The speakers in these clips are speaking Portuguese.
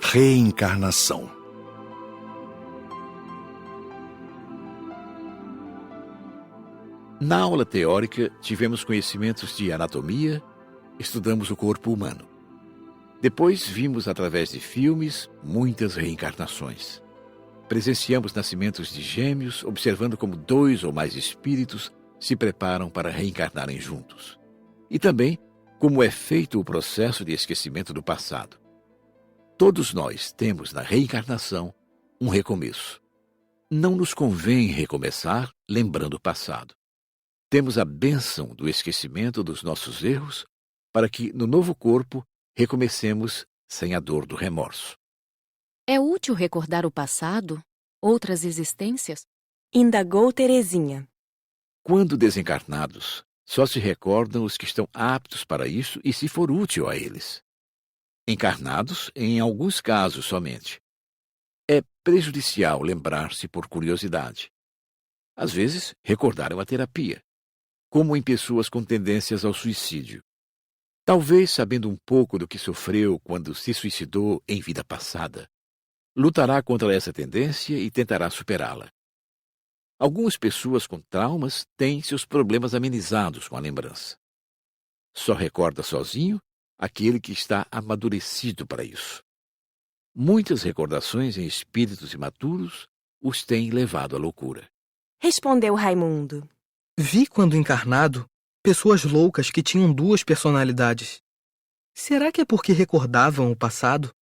Reencarnação. Na aula teórica, tivemos conhecimentos de anatomia, estudamos o corpo humano. Depois vimos, através de filmes, muitas reencarnações. Presenciamos nascimentos de gêmeos, observando como 2 ou mais espíritos se preparam para reencarnarem juntos. E também como é feito o processo de esquecimento do passado. Todos nós temos na reencarnação um recomeço. Não nos convém recomeçar lembrando o passado. Temos a bênção do esquecimento dos nossos erros para que, no novo corpo, recomecemos sem a dor do remorso. É útil recordar o passado, outras existências? Indagou Terezinha. Quando desencarnados, só se recordam os que estão aptos para isso e se for útil a eles. Encarnados, em alguns casos somente. É prejudicial lembrar-se por curiosidade. Às vezes, recordaram a terapia, como em pessoas com tendências ao suicídio. Talvez sabendo um pouco do que sofreu quando se suicidou em vida passada, lutará contra essa tendência e tentará superá-la. Algumas pessoas com traumas têm seus problemas amenizados com a lembrança. Só recorda sozinho aquele que está amadurecido para isso. Muitas recordações em espíritos imaturos os têm levado à loucura. Respondeu Raimundo. Vi, quando encarnado, pessoas loucas que tinham 2 personalidades. Será que é porque recordavam o passado?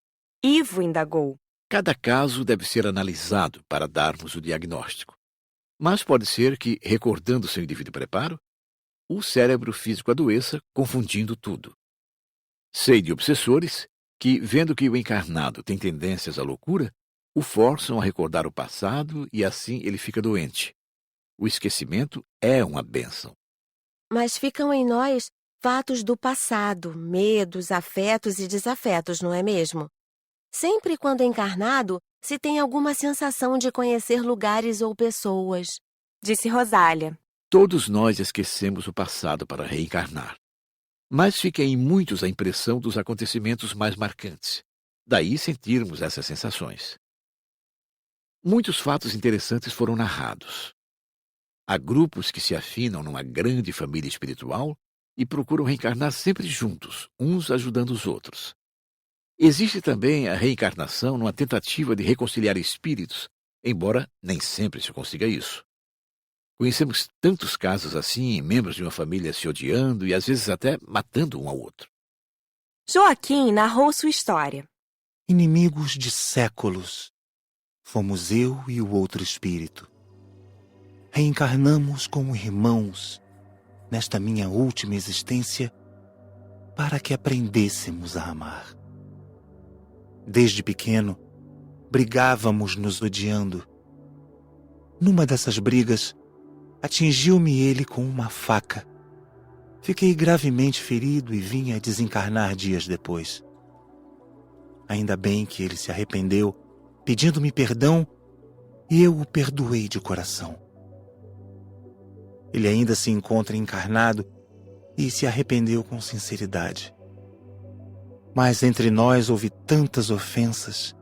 Ivo indagou. Cada caso deve ser analisado para darmos o diagnóstico. Mas pode ser que, recordando seu indivíduo preparo, o cérebro físico adoeça, confundindo tudo. Sei de obsessores que, vendo que o encarnado tem tendências à loucura, o forçam a recordar o passado e assim ele fica doente. O esquecimento é uma bênção. Mas ficam em nós fatos do passado, medos, afetos e desafetos, não é mesmo? Sempre quando encarnado, se tem alguma sensação de conhecer lugares ou pessoas. Disse Rosália. Todos nós esquecemos o passado para reencarnar. Mas fica em muitos a impressão dos acontecimentos mais marcantes. Daí sentirmos essas sensações. Muitos fatos interessantes foram narrados. Há grupos que se afinam numa grande família espiritual e procuram reencarnar sempre juntos, uns ajudando os outros. Existe também a reencarnação numa tentativa de reconciliar espíritos, embora nem sempre se consiga isso. Conhecemos tantos casos assim, membros de uma família se odiando e às vezes até matando um ao outro. Joaquim narrou sua história. Inimigos de séculos, fomos eu e o outro espírito. Reencarnamos como irmãos nesta minha última existência para que aprendêssemos a amar. Desde pequeno, brigávamos nos odiando. Numa dessas brigas, atingiu-me ele com uma faca. Fiquei gravemente ferido e vim a desencarnar dias depois. Ainda bem que ele se arrependeu, pedindo-me perdão, e eu o perdoei de coração. Ele ainda se encontra encarnado e se arrependeu com sinceridade. Mas entre nós houve tantas ofensas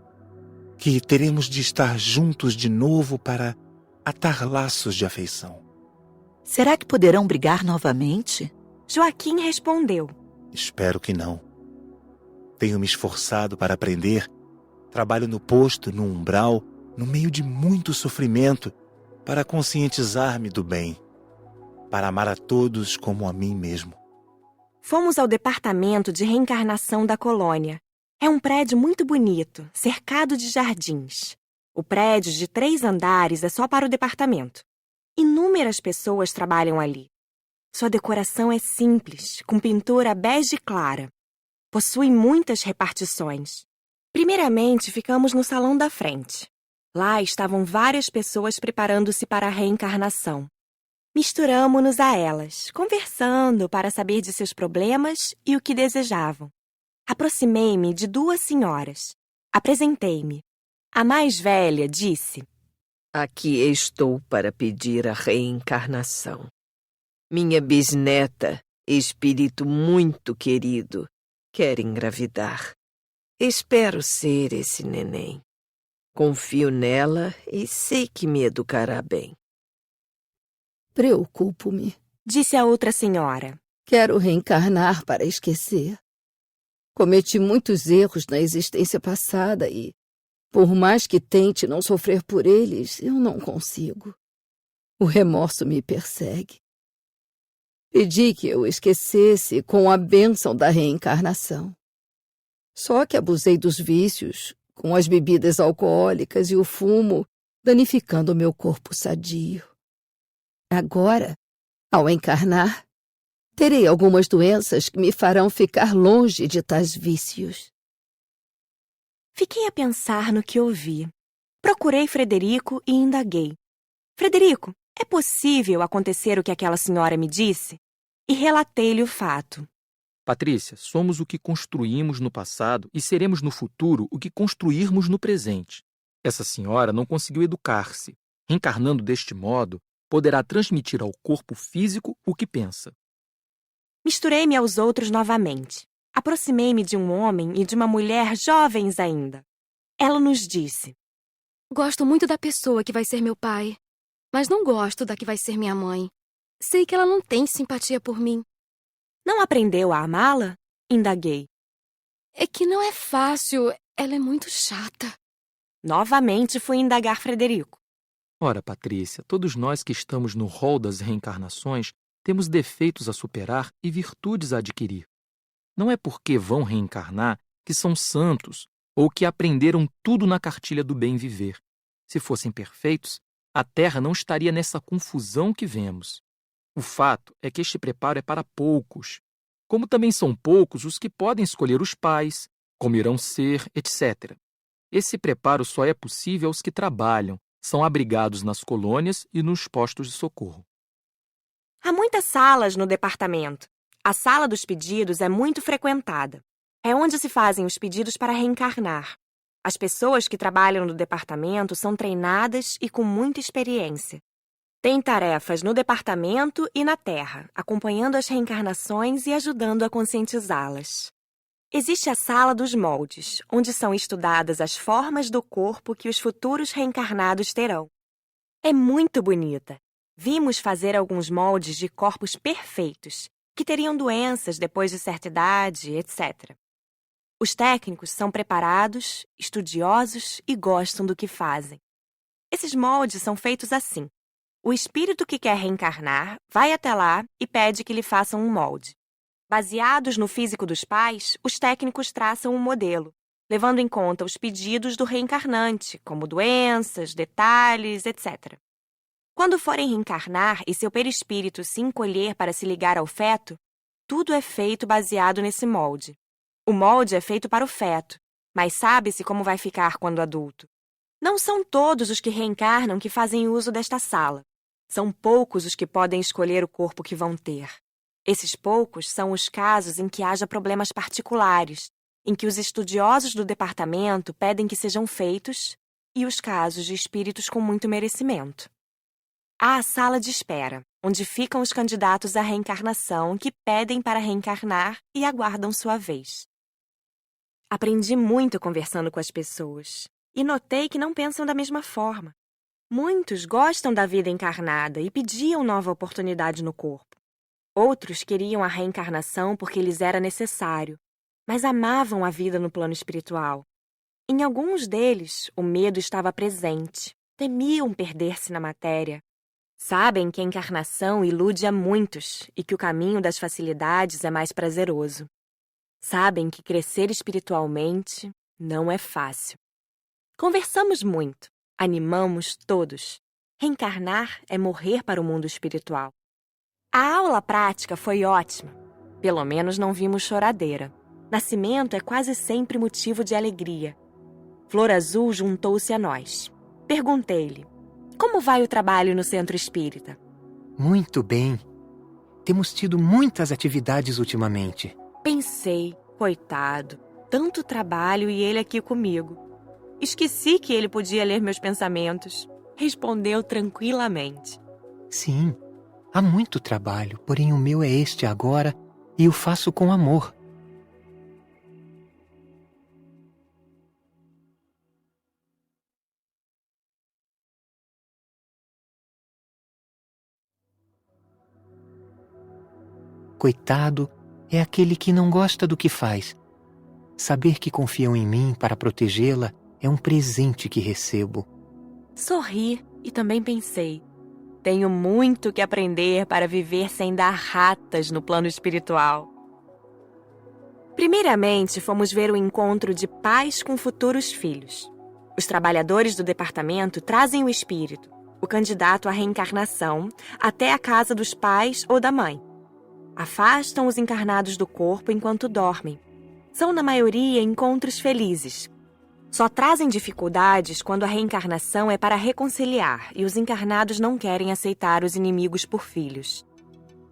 que teremos de estar juntos de novo para atar laços de afeição. Será que poderão brigar novamente? Joaquim respondeu. Espero que não. Tenho me esforçado para aprender. Trabalho no posto, no umbral, no meio de muito sofrimento, para conscientizar-me do bem, para amar a todos como a mim mesmo. Fomos ao departamento de reencarnação da colônia. É um prédio muito bonito, cercado de jardins. O prédio de 3 andares é só para o departamento. Inúmeras pessoas trabalham ali. Sua decoração é simples, com pintura bege clara. Possui muitas repartições. Primeiramente, ficamos no salão da frente. Lá estavam várias pessoas preparando-se para a reencarnação. Misturamo-nos a elas, conversando para saber de seus problemas e o que desejavam. Aproximei-me de 2 senhoras. Apresentei-me. A mais velha disse: Aqui estou para pedir a reencarnação. Minha bisneta, espírito muito querido, quer engravidar. Espero ser esse neném. Confio nela e sei que me educará bem. Preocupo-me. Disse a outra senhora. Quero reencarnar para esquecer. Cometi muitos erros na existência passada e, por mais que tente não sofrer por eles, eu não consigo. O remorso me persegue. Pedi que eu esquecesse com a bênção da reencarnação. Só que abusei dos vícios, com as bebidas alcoólicas e o fumo, danificando o meu corpo sadio. Agora, ao encarnar, terei algumas doenças que me farão ficar longe de tais vícios. Fiquei a pensar no que ouvi. Procurei Frederico e indaguei. Frederico, é possível acontecer o que aquela senhora me disse? E relatei-lhe o fato. Patrícia, somos o que construímos no passado e seremos no futuro o que construirmos no presente. Essa senhora não conseguiu educar-se. Reencarnando deste modo, poderá transmitir ao corpo físico o que pensa. Misturei-me aos outros novamente. Aproximei-me de um homem e de uma mulher jovens ainda. Ela nos disse: Gosto muito da pessoa que vai ser meu pai, mas não gosto da que vai ser minha mãe. Sei que ela não tem simpatia por mim. Não aprendeu a amá-la? Indaguei. É que não é fácil, ela é muito chata. Novamente fui indagar Frederico. Ora, Patrícia, todos nós que estamos no rol das reencarnações temos defeitos a superar e virtudes a adquirir. Não é porque vão reencarnar que são santos ou que aprenderam tudo na cartilha do bem viver. Se fossem perfeitos, a Terra não estaria nessa confusão que vemos. O fato é que este preparo é para poucos, como também são poucos os que podem escolher os pais, como irão ser, etc. Esse preparo só é possível aos que trabalham, são abrigados nas colônias e nos postos de socorro. Há muitas salas no departamento. A sala dos pedidos é muito frequentada. É onde se fazem os pedidos para reencarnar. As pessoas que trabalham no departamento são treinadas e com muita experiência. Têm tarefas no departamento e na Terra, acompanhando as reencarnações e ajudando a conscientizá-las. Existe a sala dos moldes, onde são estudadas as formas do corpo que os futuros reencarnados terão. É muito bonita. Vimos fazer alguns moldes de corpos perfeitos, que teriam doenças depois de certa idade, etc. Os técnicos são preparados, estudiosos e gostam do que fazem. Esses moldes são feitos assim. O espírito que quer reencarnar vai até lá e pede que lhe façam um molde. Baseados no físico dos pais, os técnicos traçam um modelo, levando em conta os pedidos do reencarnante, como doenças, detalhes, etc. Quando forem reencarnar e seu perispírito se encolher para se ligar ao feto, tudo é feito baseado nesse molde. O molde é feito para o feto, mas sabe-se como vai ficar quando adulto. Não são todos os que reencarnam que fazem uso desta sala. São poucos os que podem escolher o corpo que vão ter. Esses poucos são os casos em que haja problemas particulares, em que os estudiosos do departamento pedem que sejam feitos, e os casos de espíritos com muito merecimento. Há a sala de espera, onde ficam os candidatos à reencarnação que pedem para reencarnar e aguardam sua vez. Aprendi muito conversando com as pessoas e notei que não pensam da mesma forma. Muitos gostam da vida encarnada e pediam nova oportunidade no corpo. Outros queriam a reencarnação porque lhes era necessário, mas amavam a vida no plano espiritual. Em alguns deles, o medo estava presente, temiam perder-se na matéria. Sabem que a encarnação ilude a muitos e que o caminho das facilidades é mais prazeroso. Sabem que crescer espiritualmente não é fácil. Conversamos muito, animamos todos. Reencarnar é morrer para o mundo espiritual. A aula prática foi ótima. Pelo menos não vimos choradeira. Nascimento é quase sempre motivo de alegria. Flor Azul juntou-se a nós. Perguntei-lhe: como vai o trabalho no centro espírita? Muito bem. Temos tido muitas atividades ultimamente. Pensei, coitado, tanto trabalho e ele aqui comigo. Esqueci que ele podia ler meus pensamentos. Respondeu tranquilamente. Sim, há muito trabalho, porém o meu é este agora e o faço com amor. Coitado é aquele que não gosta do que faz. Saber que confiam em mim para protegê-la é um presente que recebo. Sorri e também pensei: tenho muito que aprender para viver sem dar ratas no plano espiritual. Primeiramente, fomos ver o encontro de pais com futuros filhos. Os trabalhadores do departamento trazem o espírito, o candidato à reencarnação, até a casa dos pais ou da mãe. Afastam os encarnados do corpo enquanto dormem. São, na maioria, encontros felizes. Só trazem dificuldades quando a reencarnação é para reconciliar e os encarnados não querem aceitar os inimigos por filhos.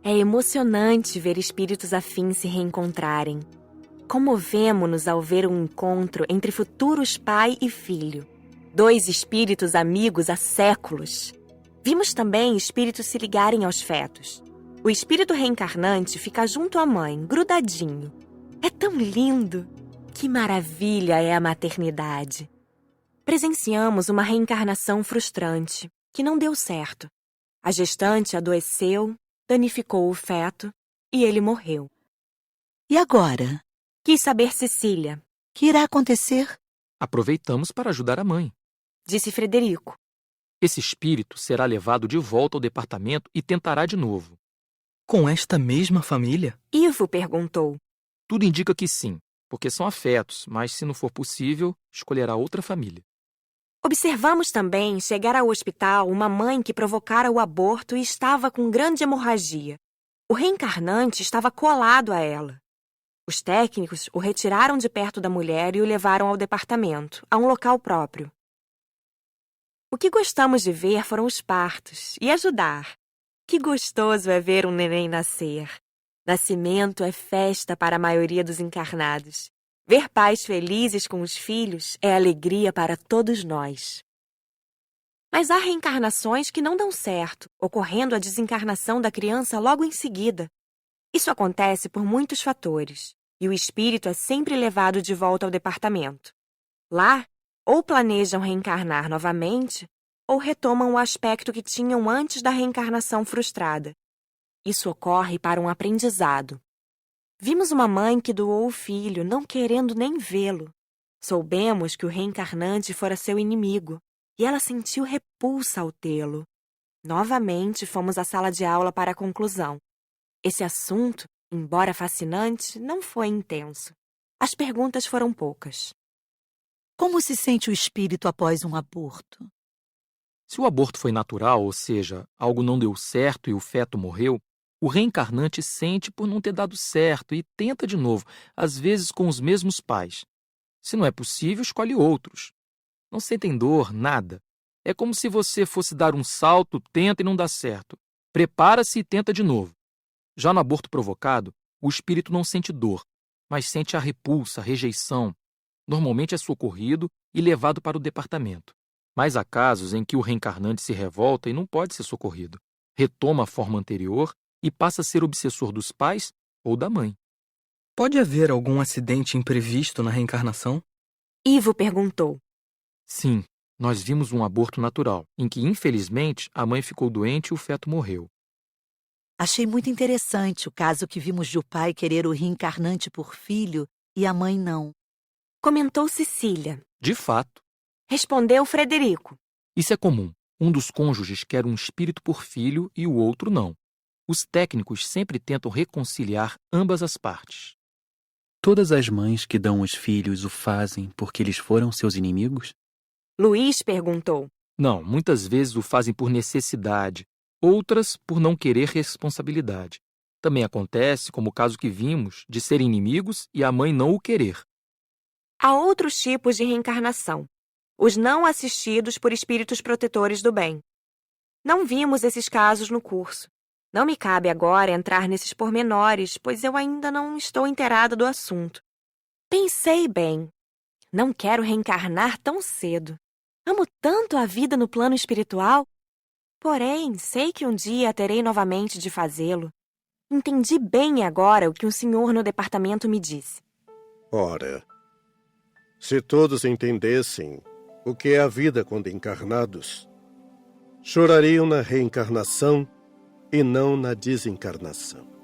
É emocionante ver espíritos afins se reencontrarem. Comovemo-nos ao ver um encontro entre futuros pai e filho. 2 espíritos amigos há séculos. Vimos também espíritos se ligarem aos fetos. O espírito reencarnante fica junto à mãe, grudadinho. É tão lindo! Que maravilha é a maternidade! Presenciamos uma reencarnação frustrante, que não deu certo. A gestante adoeceu, danificou o feto e ele morreu. E agora? Quis saber Cecília. Que irá acontecer? Aproveitamos para ajudar a mãe. Disse Frederico. Esse espírito será levado de volta ao departamento e tentará de novo. Com esta mesma família? Ivo perguntou. Tudo indica que sim, porque são afetos, mas se não for possível, escolherá outra família. Observamos também chegar ao hospital uma mãe que provocara o aborto e estava com grande hemorragia. O reencarnante estava colado a ela. Os técnicos o retiraram de perto da mulher e o levaram ao departamento, a um local próprio. O que gostamos de ver foram os partos e ajudar. Que gostoso é ver um neném nascer. Nascimento é festa para a maioria dos encarnados. Ver pais felizes com os filhos é alegria para todos nós. Mas há reencarnações que não dão certo, ocorrendo a desencarnação da criança logo em seguida. Isso acontece por muitos fatores, e o espírito é sempre levado de volta ao departamento. Lá, ou planejam reencarnar novamente, ou retomam o aspecto que tinham antes da reencarnação frustrada. Isso ocorre para um aprendizado. Vimos uma mãe que doou o filho, não querendo nem vê-lo. Soubemos que o reencarnante fora seu inimigo, e ela sentiu repulsa ao tê-lo. Novamente fomos à sala de aula para a conclusão. Esse assunto, embora fascinante, não foi intenso. As perguntas foram poucas. Como se sente o espírito após um aborto? Se o aborto foi natural, ou seja, algo não deu certo e o feto morreu, o reencarnante sente por não ter dado certo e tenta de novo, às vezes com os mesmos pais. Se não é possível, escolhe outros. Não sentem dor, nada. É como se você fosse dar um salto, tenta e não dá certo. Prepara-se e tenta de novo. Já no aborto provocado, o espírito não sente dor, mas sente a repulsa, a rejeição. Normalmente é socorrido e levado para o departamento. Mas há casos em que o reencarnante se revolta e não pode ser socorrido. Retoma a forma anterior e passa a ser obsessor dos pais ou da mãe. Pode haver algum acidente imprevisto na reencarnação? Ivo perguntou. Sim, nós vimos um aborto natural, em que, infelizmente, a mãe ficou doente e o feto morreu. Achei muito interessante o caso que vimos de o pai querer o reencarnante por filho e a mãe não. Comentou Cecília. De fato. Respondeu Frederico. Isso é comum. Um dos cônjuges quer um espírito por filho e o outro não. Os técnicos sempre tentam reconciliar ambas as partes. Todas as mães que dão os filhos o fazem porque eles foram seus inimigos? Luiz perguntou. Não, muitas vezes o fazem por necessidade, outras por não querer responsabilidade. Também acontece, como o caso que vimos, de serem inimigos e a mãe não o querer. Há outros tipos de reencarnação. Os não assistidos por espíritos protetores do bem. Não vimos esses casos no curso. Não me cabe agora entrar nesses pormenores, pois eu ainda não estou inteirada do assunto. Pensei bem. Não quero reencarnar tão cedo. Amo tanto a vida no plano espiritual. Porém, sei que um dia terei novamente de fazê-lo. Entendi bem agora o que um senhor no departamento me disse. Ora, se todos entendessem o que é a vida quando encarnados, chorariam na reencarnação e não na desencarnação.